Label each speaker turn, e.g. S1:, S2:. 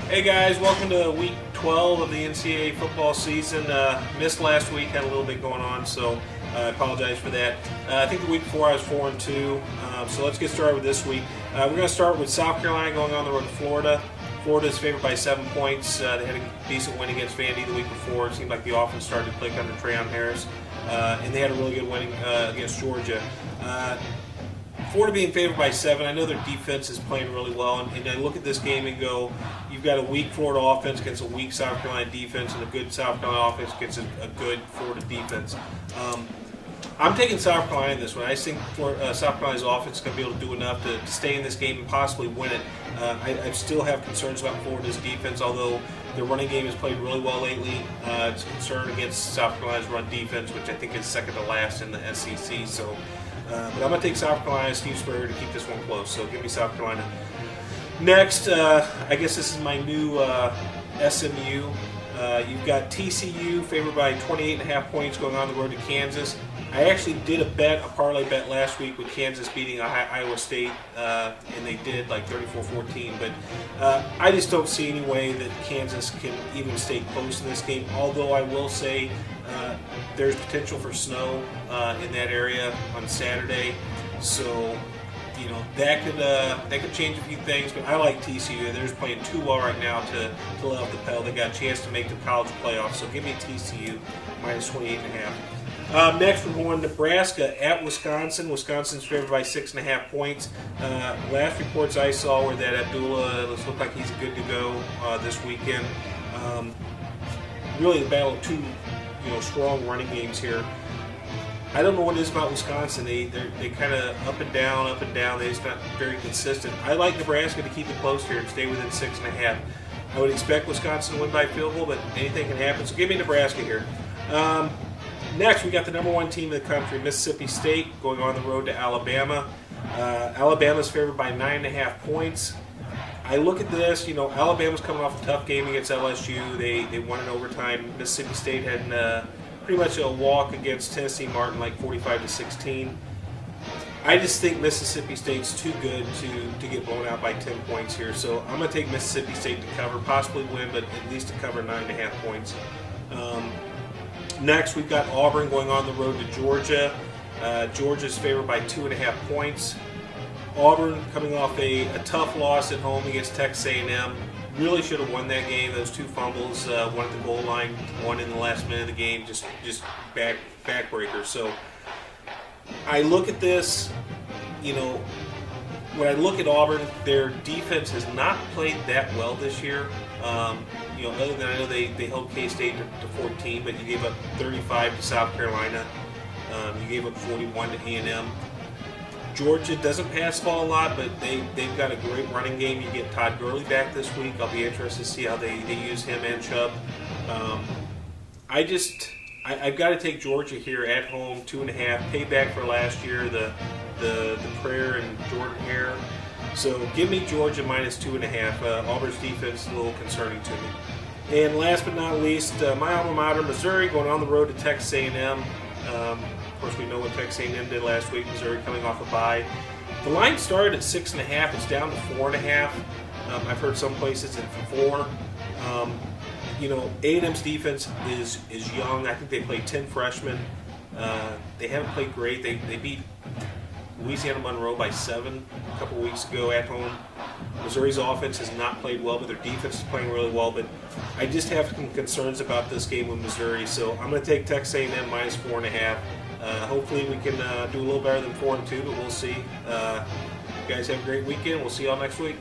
S1: Hey guys, welcome to week 12 of the NCAA football season. Missed last week, had a little bit going on, so I apologize for that. I think the week before I was 4-2, so let's get started with this week. We're going to start with South Carolina going on the road to Florida. Florida is favored by 7 points. They had a decent win against Vandy the week before. It seemed like the offense started to click under Trayon Harris, and they had a really good win against Georgia. Florida being favored by 7, I know their defense is playing really well, and I look at this game and go, you've got a weak Florida offense against a weak South Carolina defense, and a good South Carolina offense against a good Florida defense. I'm taking South Carolina in this one. I just think South Carolina's offense is going to be able to do enough to stay in this game and possibly win it. I still have concerns about Florida's defense, although their running game has played really well lately. It's a concern against South Carolina's run defense, which I think is second to last in the SEC. So, but I'm going to take South Carolina, Steve Spurrier, to keep this one close. So give me South Carolina. Next, I guess this is my new SMU. You've got TCU favored by 28.5 points going on the road to Kansas. I actually did a parlay bet last week with Kansas beating Iowa State, and they did like 34-14. But I just don't see any way that Kansas can even stay close in this game. Although I will say there's potential for snow in that area on Saturday, so you know that could change a few things. But I like TCU. They're just playing too well right now to let off the pedal. They got a chance to make the college playoffs, so give me TCU minus 28.5. Next, we're going to Nebraska at Wisconsin. Wisconsin's favored by 6.5 points. Last reports I saw were that Abdullah looks like he's good to go this weekend. Really, the battle of two, strong running games here. I don't know what it is about Wisconsin. They kind of up and down. They're just not very consistent. I like Nebraska to keep it close here and stay within 6.5. I would expect Wisconsin to win by field goal, but anything can happen. So give me Nebraska here. Next, we got the number 1 team in the country, Mississippi State, going on the road to Alabama. Alabama's favored by 9.5 points. I look at this, Alabama's coming off a tough game against LSU. They won in overtime. Mississippi State had pretty much a walk against Tennessee Martin, like 45-16. I just think Mississippi State's too good to get blown out by 10 points here. So I'm going to take Mississippi State to cover, possibly win, but at least to cover 9.5 points. Next, we've got Auburn going on the road to Georgia. Georgia's favored by 2.5 points. Auburn coming off a tough loss at home against Texas A&M. Really should have won that game. Those 2 fumbles, one at the goal line, one in the last minute of the game, just backbreaker. So I look at this, when I look at Auburn, their defense has not played that well this year. Other than I know they held K-State to 14, but you gave up 35 to South Carolina. You gave up 41 to A&M. Georgia doesn't pass the ball a lot, but they've got a great running game. You get Todd Gurley back this week. I'll be interested to see how they use him and Chubb. I've got to take Georgia here at home, 2.5. Payback for last year, the prayer and Jordan Hare. So give me Georgia minus 2.5. Auburn's defense is a little concerning to me. And last but not least, my alma mater, Missouri, going on the road to Texas A&M. Of course, we know what Texas A&M did last week. Missouri coming off a bye. The line started at 6.5. It's down to 4.5. I've heard some places it's 4. A&M's defense is young. I think they played 10 freshmen. They haven't played great. They beat Louisiana Monroe by 7 a couple weeks ago at home. Missouri's offense has not played well, but their defense is playing really well. But I just have some concerns about this game with Missouri, so I'm going to take Texas A&M minus 4.5. Hopefully we can do a little better than 4-2, but we'll see. You guys have a great weekend. We'll see y'all next week.